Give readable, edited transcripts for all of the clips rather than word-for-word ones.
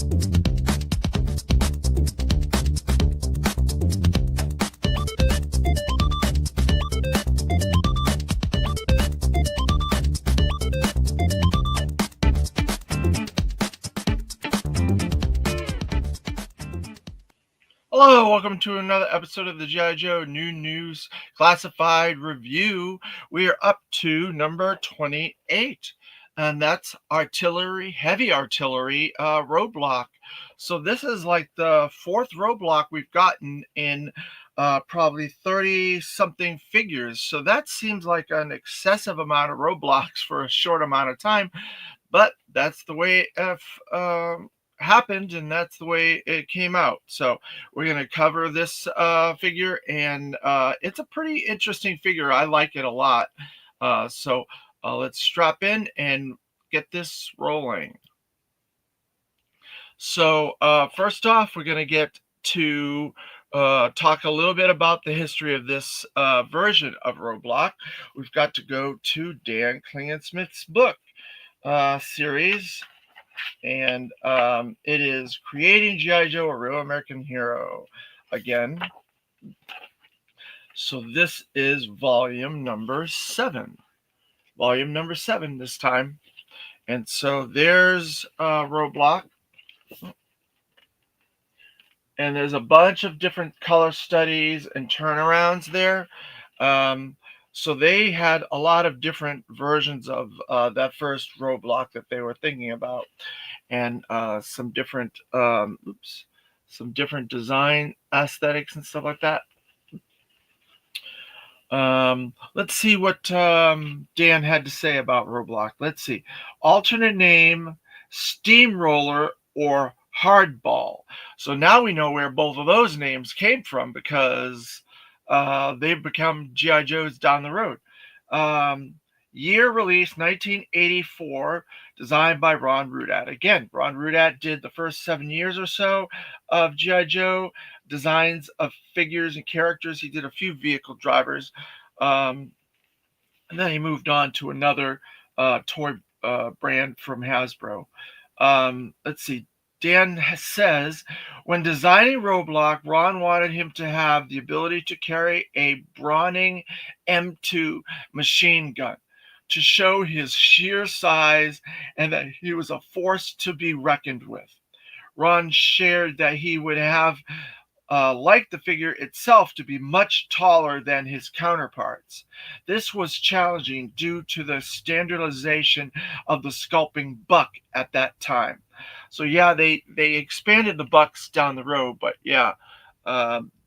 Hello, welcome to another episode of the G.I. Joe New News Classified Review. We are up to number 28, and that's artillery, heavy artillery roadblock. So this is like the fourth roadblock we've gotten in probably 30 something figures. So that seems like an excessive amount of roadblocks for a short amount of time, but that's the way it happened, and that's the way it came out. So we're going to cover this figure, and it's a pretty interesting figure. I like it a lot. So let's strap in and get this rolling. So first off, we're going to get to talk a little bit about the history of this version of Roadblocl. We've got to go to Dan Klingensmith's book series, and it is Creating G.I. Joe, a Real American Hero again. So this is volume number 7. Volume number 7 this time. And so there's Roadblocl. And there's a bunch of different color studies and turnarounds there. So they had a lot of different versions of that first Roadblocl that they were thinking about, and some different design aesthetics and stuff like that. Let's see what Dan had to say about Roadblocl. Let's see. Alternate name, Steamroller or Hardball. So now we know where both of those names came from, because they've become G.I. Joes down the road. Year release 1984, designed by Ron Rudat. Again, Ron Rudat did the first 7 years or so of G.I. Joe designs of figures and characters. He did a few vehicle drivers, and then he moved on to another toy brand from Hasbro. Let's see. Dan says, when designing Roadblocl, Ron wanted him to have the ability to carry a Browning M2 machine gun to show his sheer size and that he was a force to be reckoned with. Ron shared that he would have liked the figure itself to be much taller than his counterparts. This was challenging due to the standardization of the sculpting buck at that time. So yeah, they expanded the bucks down the road, but yeah,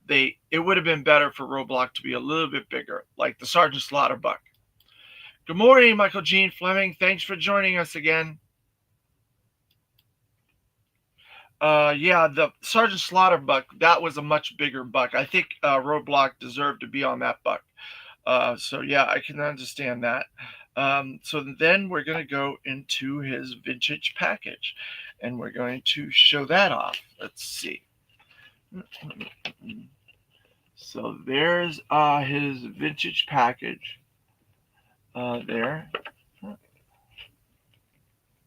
it would have been better for Roadblocl to be a little bit bigger, like the Sergeant Slaughter buck. Good morning, Michael Gene Fleming. Thanks for joining us again. Yeah, the Sergeant Slaughter buck, that was a much bigger buck. I think Roadblocl deserved to be on that buck. So yeah, I can understand that. So then we're going to go into his vintage package, and we're going to show that off. Let's see. So there's his vintage package there.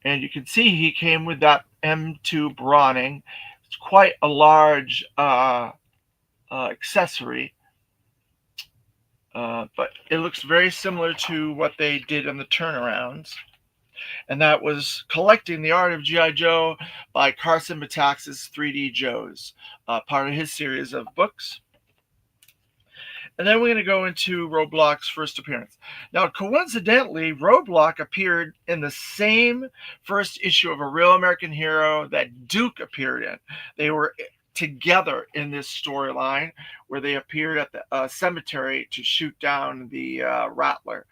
And you can see he came with that M2 Browning. It's quite a large accessory, but it looks very similar to what they did in the turnarounds. And that was Collecting the Art of G.I. Joe by Carson Metaxas 3D Joes, part of his series of books. And then we're going to go into Roadblocl's first appearance. Now, coincidentally, Roadblocl appeared in the same first issue of A Real American Hero that Duke appeared in. They were together in this storyline where they appeared at the cemetery to shoot down the Rattler.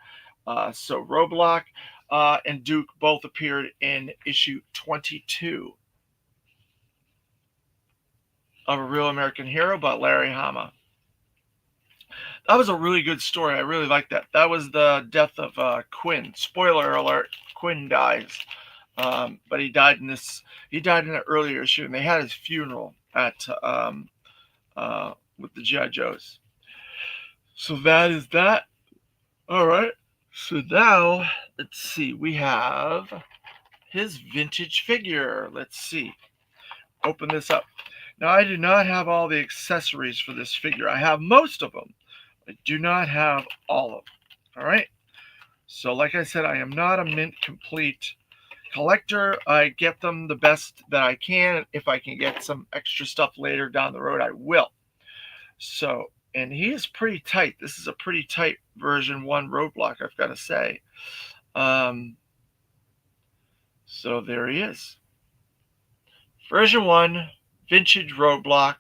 So Roadblocl and Duke both appeared in issue 22 of A Real American Hero by Larry Hama. That was a really good story. I really liked that. That was the death of Quinn. Spoiler alert: Quinn dies, but he died in this. He died in an earlier issue, and they had his funeral at with the G.I. Joes. So that is that. All right. So now let's see. We have his vintage figure. Let's see. open this up. Now, I do not have all the accessories for this figure. I have most of them. I do not have all of them. All right. So, like I said, I am not a mint complete collector. I get them the best that I can. If I can get some extra stuff later down the road, I will. So, and he is pretty tight. This is a pretty tight version 1 Roadblocl, I've got to say. So there he is. Version 1, vintage Roadblocl.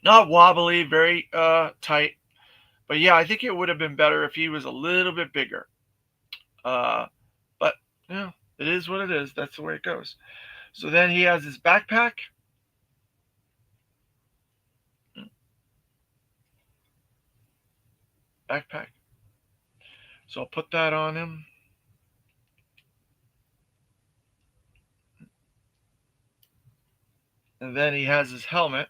Not wobbly, very tight. But yeah, I think it would have been better if he was a little bit bigger. But yeah, it is what it is. That's the way it goes. So then he has his backpack. Backpack. So I'll put that on him. And then he has his helmet.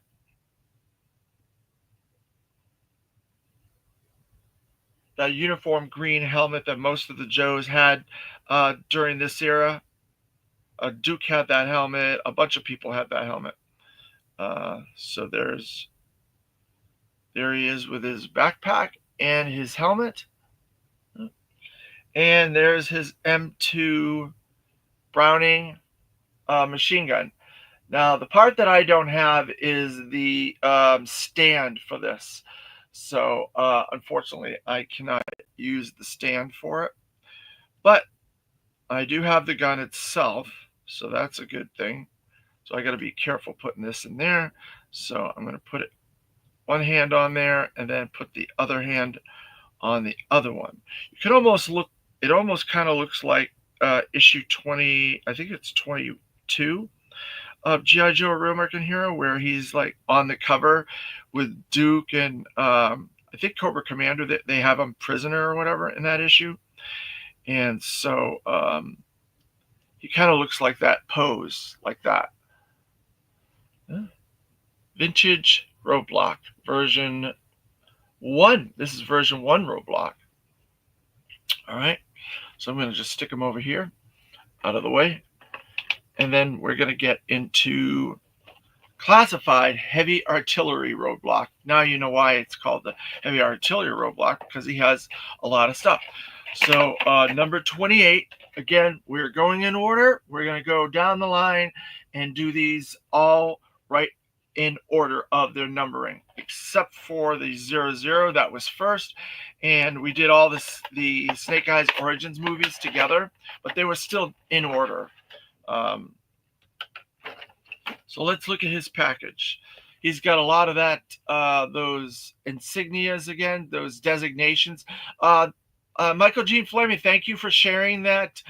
That uniform green helmet that most of the Joes had during this era. Duke had that helmet. A bunch of people had that helmet. So there he is with his backpack and his helmet. And there's his M2 Browning machine gun. Now, the part that I don't have is the stand for this. So, unfortunately, I cannot use the stand for it. But I do have the gun itself, so that's a good thing. So I got to be careful putting this in there. So I'm going to put it one hand on there and then put the other hand on the other one. You can almost look, it almost kind of looks like issue 20, I think it's 22 of G.I. Joe: A Real American Hero, where he's like on the cover with Duke and I think Cobra Commander, that they have him prisoner or whatever in that issue. And so he kind of looks like that pose, like that. Vintage Roadblocl, version 1. This is version 1 Roadblocl. All right. So I'm going to just stick them over here, out of the way. And then we're going to get into classified heavy artillery Roadblocl. Now you know why it's called the heavy artillery Roadblocl, because he has a lot of stuff. So number 28, again, we're going in order. We're going to go down the line and do these all right in order of their numbering, except for the 00 that was first. And we did all this, the Snake Eyes Origins movies together, but they were still in order. So let's look at his package. He's got a lot of that, those insignias again, those designations. Michael Gene Fleming, thank you for sharing that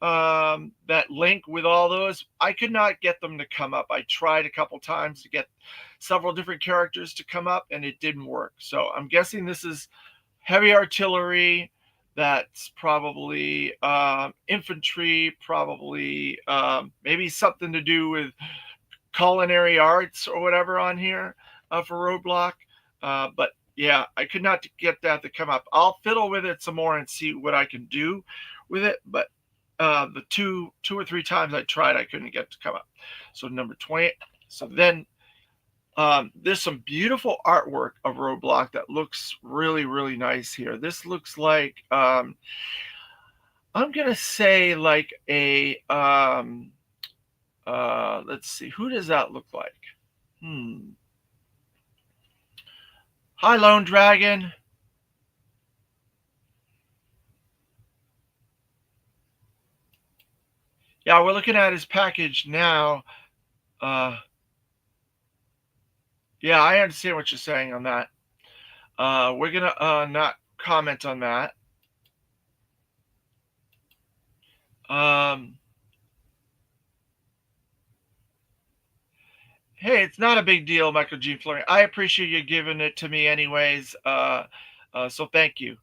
that link with all those. I could not get them to come up. I tried a couple times to get several different characters to come up, and it didn't work. So I'm guessing this is heavy artillery. That's probably infantry, probably maybe something to do with culinary arts or whatever on here for Roadblocl. But yeah, I could not get that to come up. I'll fiddle with it some more and see what I can do with it. But the two or three times I tried, I couldn't get it to come up. So number 20. So then there's some beautiful artwork of Roadblocl that looks really, really nice here. This looks like, I'm going to say like a, let's see, who does that look like? Hi, Lone Dragon. Yeah, we're looking at his package now. Yeah, I understand what you're saying on that. We're going to not comment on that. Hey, it's not a big deal, Michael G. Fleury. I appreciate you giving it to me anyways. So thank you.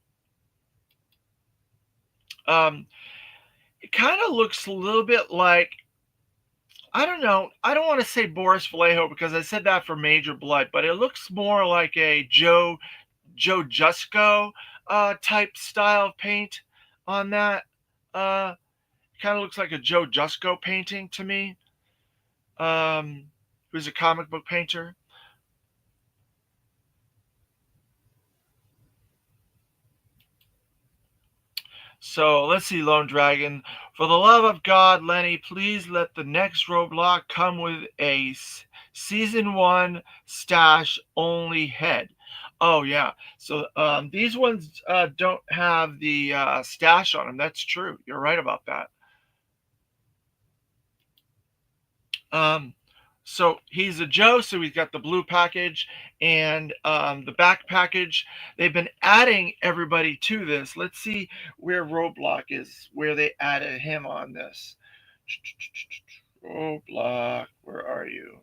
It kind of looks a little bit like, I don't know. I don't want to say Boris Vallejo because I said that for Major Blood, but it looks more like a Joe Jusko type style of paint on that. Kind of looks like a Joe Jusko painting to me. um, who's a comic book painter. So let's see, Lone Dragon. For the love of God, Lenny, please let the next Roblox come with a season one stash only head. Oh yeah. So these ones don't have the stash on them. That's true. You're right about that. Um, so he's a Joe, so he's got the blue package and the back package. They've been adding everybody to this. Let's see where Roadblocl is, where they added him on this. Roadblocl, where are you?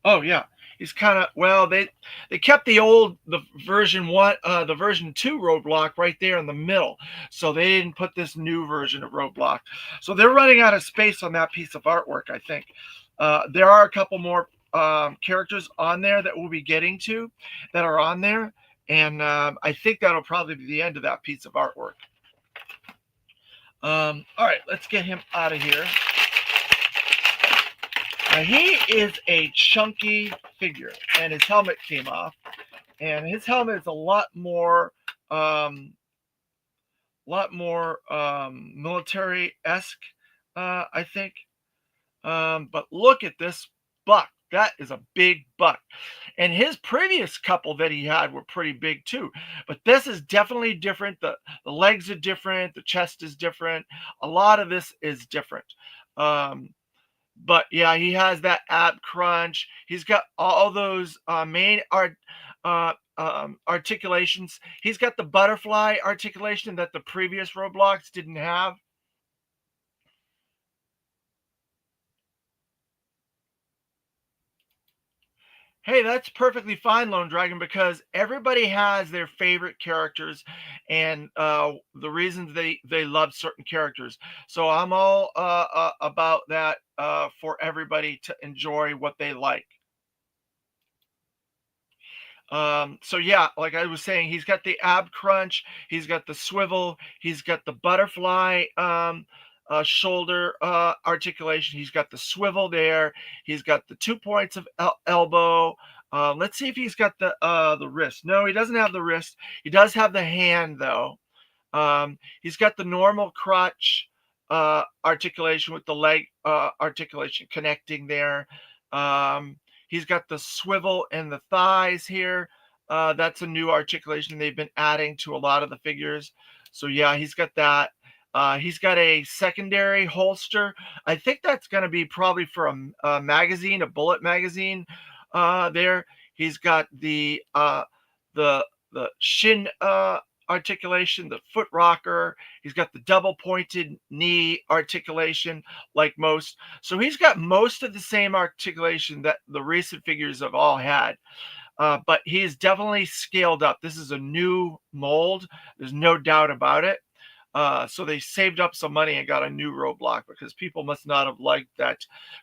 Oh yeah, he's kind of well. They kept the version one, the version two Roadblocl right there in the middle, so they didn't put this new version of Roadblocl. So they're running out of space on that piece of artwork. I think there are a couple more characters on there that we'll be getting to that are on there, and I think that'll probably be the end of that piece of artwork. All right, let's get him out of here. Now he is a chunky figure, and his helmet came off, and his helmet is a lot more military esque, I think. But look at this buck. That is a big buck. And his previous couple that he had were pretty big too. But this is definitely different. The legs are different. The chest is different. A lot of this is different. Um, but yeah, he has that ab crunch. He's got all those main articulations. He's got the butterfly articulation that the previous Roblox didn't have. Hey, that's perfectly fine, Lone Dragon, because everybody has their favorite characters and the reasons they love certain characters. So I'm all about that for everybody to enjoy what they like. So yeah, like I was saying, he's got the ab crunch, he's got the swivel, he's got the butterfly shoulder articulation, he's got the swivel there, he's got the 2 points of elbow. Let's see if he's got the wrist. No, he doesn't have the wrist. He does have the hand though. He's got the normal crotch articulation with the leg articulation connecting there. Um, he's got the swivel in the thighs here. That's a new articulation they've been adding to a lot of the figures. So yeah, he's got that. He's got a secondary holster. I think that's going to be probably for a magazine, a bullet magazine. There, he's got the the shin articulation, the foot rocker. He's got the double pointed knee articulation, like most. So he's got most of the same articulation that the recent figures have all had. But he's definitely scaled up. This is a new mold. There's no doubt about it. So they saved up some money and got a new Roadblocl because people must not have liked that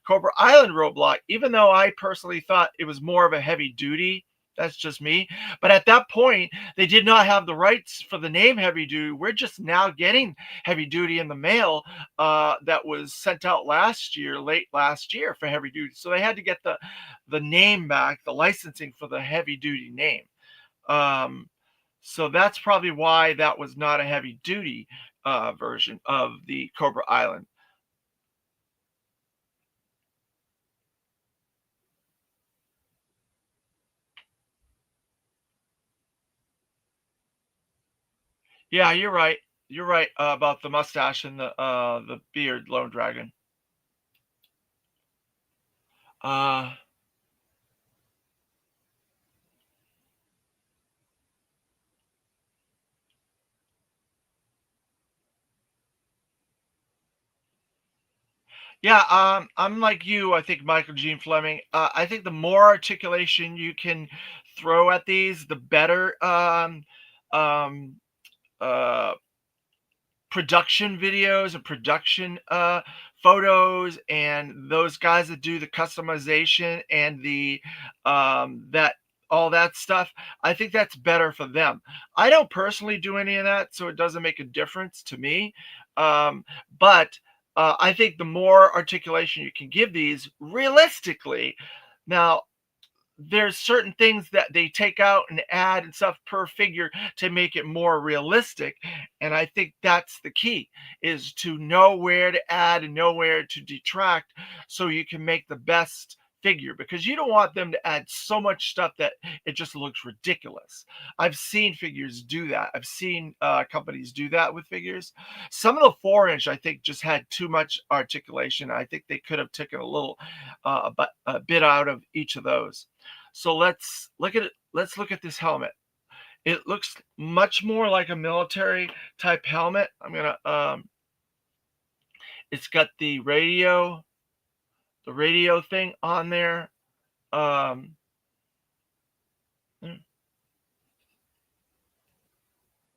Cobra Island Roadblocl, even though I personally thought it was more of a heavy duty. That's just me. But at that point, they did not have the rights for the name Heavy Duty. We're just now getting Heavy Duty in the mail that was sent out last year, late last year for Heavy Duty. So they had to get the name back, the licensing for the Heavy Duty name. Um, so that's probably why that was not a heavy duty version of the Cobra Island. Yeah, you're right. You're right about the mustache and the beard, Lone Dragon. Uh, yeah, I'm like you. I think Michael Gene Fleming. I think the more articulation you can throw at these, the better. Um, uh, Production videos and production photos and those guys that do the customization and the that all that stuff. I think that's better for them. I don't personally do any of that, so it doesn't make a difference to me. um, but I think the more articulation you can give these realistically. Now, there's certain things that they take out and add and stuff per figure to make it more realistic, and I think that's the key, is to know where to add and know where to detract so you can make the best figure, because you don't want them to add so much stuff that it just looks ridiculous. I've seen figures do that. I've seen companies do that with figures. Some of the 4 inch I think just had too much articulation. I think they could have taken a little but a bit out of each of those. So let's look at it. Let's look at this helmet. It looks much more like a military type helmet. It's got the radio thing on there. Um,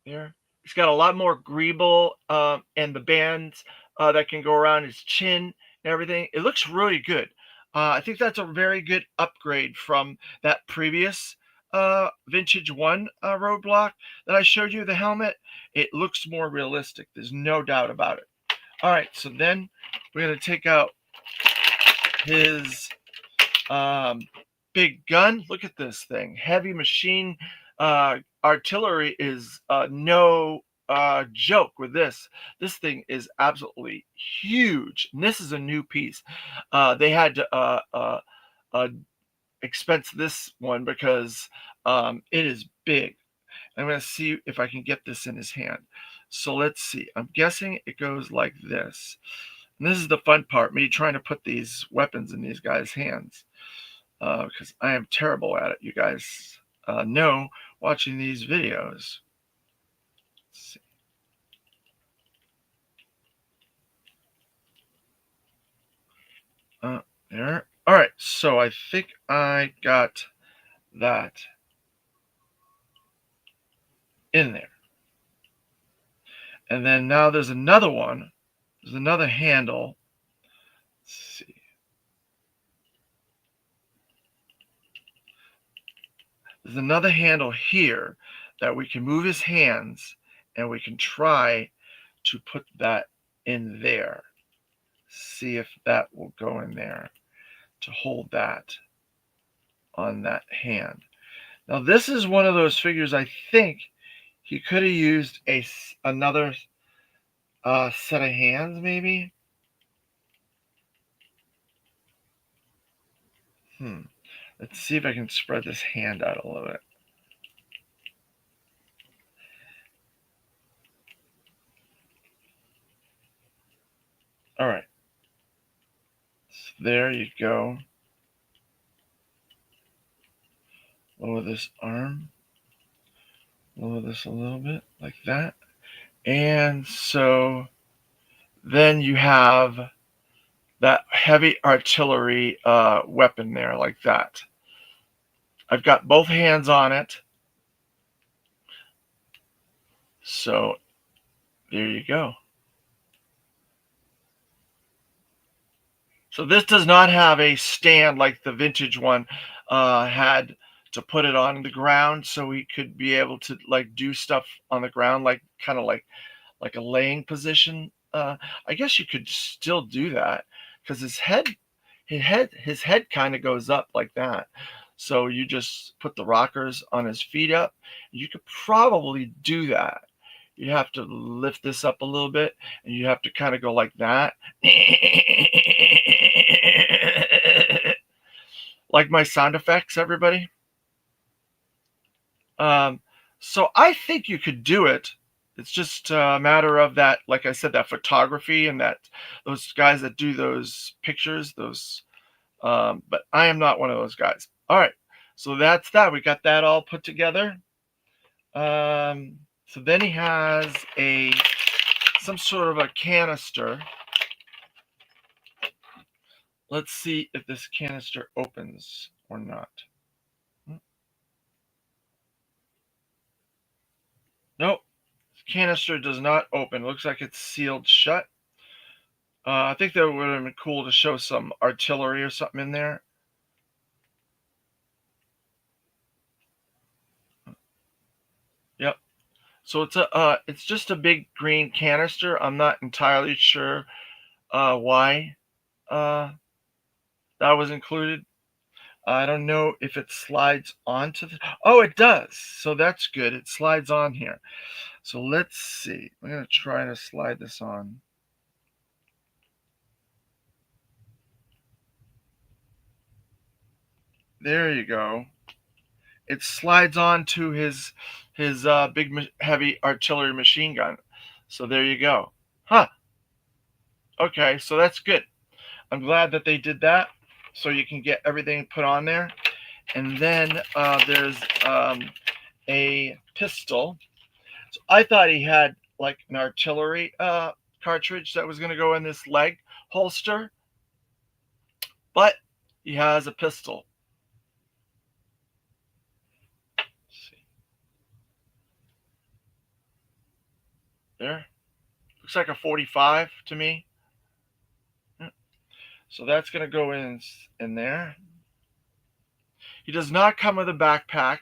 there. It's got a lot more greeble and the bands that can go around his chin and everything. It looks really good. I think that's a very good upgrade from that previous Vintage One Roadblock that I showed you, the helmet. It looks more realistic. There's no doubt about it. All right, so then we're going to take out his um, big gun. Look at this thing. Heavy machine artillery is no joke with this. This thing is absolutely huge. And this is a new piece. They had to uh, expense this one because it is big. I'm going to see if I can get this in his hand. So let's see. I'm guessing it goes like this. And this is the fun part, me trying to put these weapons in these guys' hands. Because I am terrible at it. You guys know watching these videos. Let's see. There. All right, so I think I got that in there. And then now there's another one. There's another handle. Let's see. There's another handle here that we can move his hands and we can try to put that in there. See if that will go in there to hold that on that hand. Now this is one of those figures I think he could have used another set of hands maybe. Let's see if I can spread this hand out a little bit. All right. So there you go. Lower this arm. Lower this a little bit like that. And so then you have that heavy artillery weapon there like that. I've got both hands on it. So there you go. So this does not have a stand like the vintage one had to put it on the ground so we could be able to like do stuff on the ground, like kind of like a laying position. I guess you could still do that because his head kind of goes up like that. So you just put the rockers on his feet up. You could probably do that. You have to lift this up a little bit and you have to kind of go like that. Like my sound effects, everybody. Um, so I think you could do it. It's just a matter of that, like I said, that photography and that those guys that do those pictures, those. But I am not one of those guys. All right, so that's that. We got that all put together. So then he has some sort of a canister. Let's see if this canister opens or not. Nope. Canister does not open. Looks like it's sealed shut. I think that would have been cool to show some artillery or something in there. Yep. So it's just a big green canister. I'm not entirely sure why uh, that was included. I don't know if it slides onto the. Oh, it does. So that's good. It slides on here. So let's see. I'm going to try to slide this on. There you go. It slides onto his big heavy artillery machine gun. So there you go. Huh. Okay, so that's good. I'm glad that they did that. So you can get everything put on there. And then there's a pistol. So I thought he had like an artillery cartridge that was going to go in this leg holster, but he has a pistol. Let's see. There. Looks like a 45 to me. So that's going to go in there. He does not come with a backpack.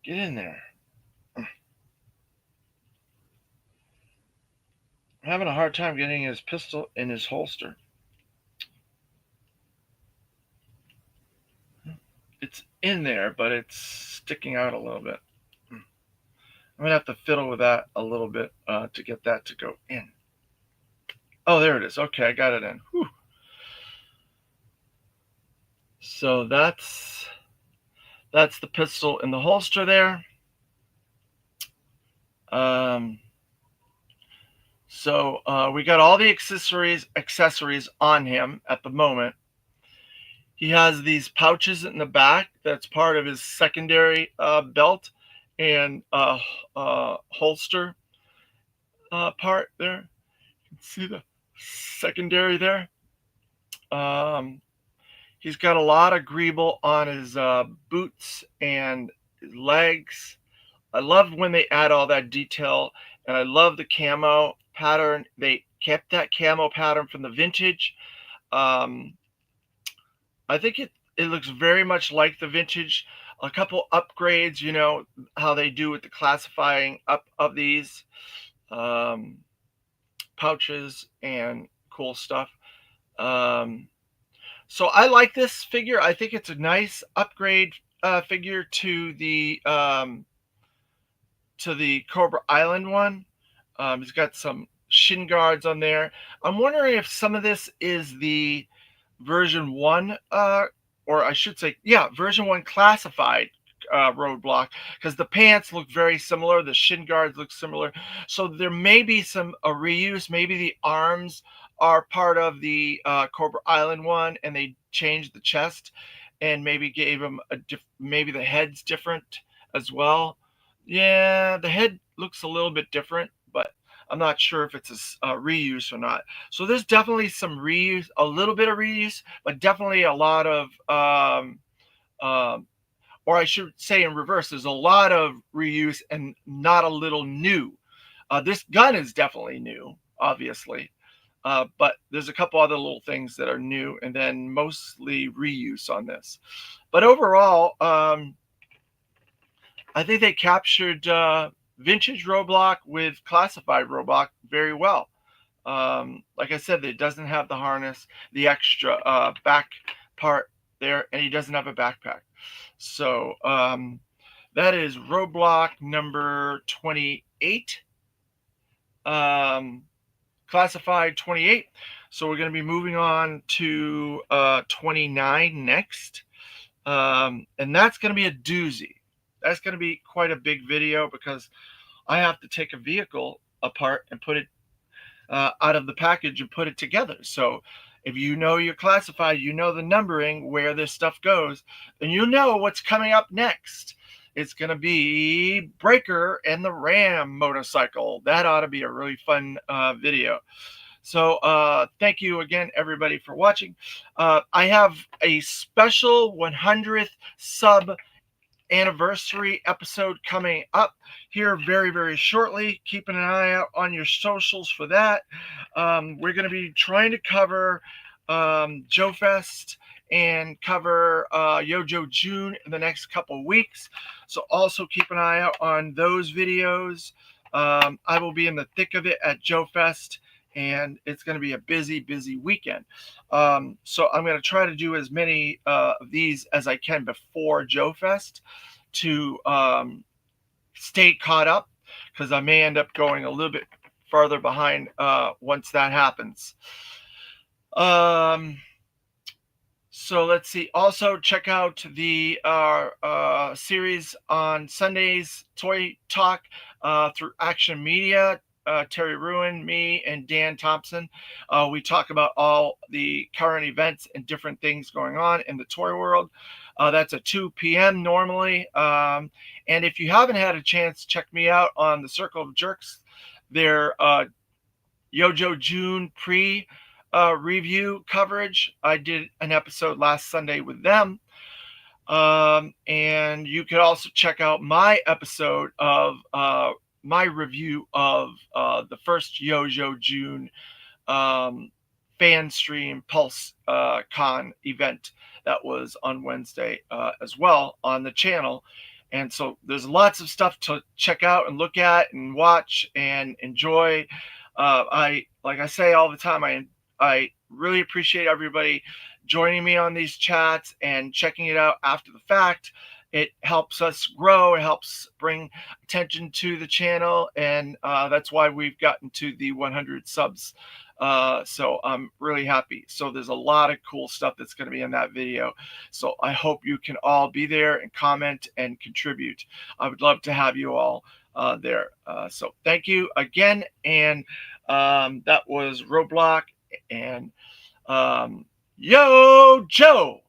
Get in there. I'm having a hard time getting his pistol in his holster. It's in there, but it's sticking out a little bit. I'm going to have to fiddle with that a little bit to get that to go in. Oh, there it is. Okay, I got it in. Whew. So that's the pistol in the holster there. So we got all the accessories on him at the moment. He has these pouches in the back. That's part of his secondary belt and holster part there. You can see the secondary there. He's got a lot of greeble on his boots and his legs. I love when they add all that detail, and I love the camo pattern. They kept that camo pattern from the vintage. Um, I think it looks very much like the vintage. A couple upgrades, you know how they do with the classifying up of these um, pouches and cool stuff. Um, so I like this figure. I think it's a nice upgrade figure to the Cobra Island one. He's got some shin guards on there. I'm wondering if some of this is the version 1, or I should say, yeah, version 1 classified Roadblocl, because the pants look very similar, the shin guards look similar. So there may be some reuse. Maybe the arms are part of the Cobra Island one, and they changed the chest and maybe gave him maybe the head's different as well. Yeah, the head looks a little bit different, but I'm not sure if it's a reuse or not. So there's definitely some reuse, a little bit of reuse, but definitely a lot of, um, or I should say in reverse, there's a lot of reuse and not a little new. This gun is definitely new, obviously, but there's a couple other little things that are new, and then mostly reuse on this. But overall, I think they captured vintage Roadblocl with classified Roadblocl very well. Like I said, it doesn't have the harness, the extra back part there, and he doesn't have a backpack. So that is Roadblocl number 28, classified 28. So we're going to be moving on to 29 next, and that's going to be a doozy. That's going to be quite a big video because I have to take a vehicle apart and put it out of the package and put it together. So if you know your classified, you know the numbering, where this stuff goes, then you know what's coming up next. It's going to be Breaker and the Ram motorcycle. That ought to be a really fun video. So thank you again, everybody, for watching. I have a special 100th sub anniversary episode coming up here very, very shortly. Keeping an eye out on your socials for that. We're going to be trying to cover Joe Fest and cover Yojo June in the next couple weeks. So also keep an eye out on those videos. I will be in the thick of it at Joe Fest, and it's going to be a busy, busy weekend. So I'm going to try to do as many of these as I can before Joe Fest to stay caught up, because I may end up going a little bit farther behind once that happens. So let's see. Also, check out the series on Sundays, Toy Talk, through Action Media. Terry Ruin, me, and Dan Thompson. We talk about all the current events and different things going on in the toy world. That's at 2 p.m. normally. And if you haven't had a chance, check me out on the Circle of Jerks. Their Yojo June pre review coverage. I did an episode last Sunday with them. And you could also check out my episode of my review of the first Yojo June fan stream Pulse Con event that was on Wednesday as well on the channel. And so there's lots of stuff to check out and look at and watch and enjoy. Like I say all the time, I really appreciate everybody joining me on these chats and checking it out after the fact. It helps us grow. It helps bring attention to the channel. And that's why we've gotten to the 100 subs. So I'm really happy. So there's a lot of cool stuff that's going to be in that video. So I hope you can all be there and comment and contribute. I would love to have you all there. So thank you again. And that was Roadblocl and Yo Joe.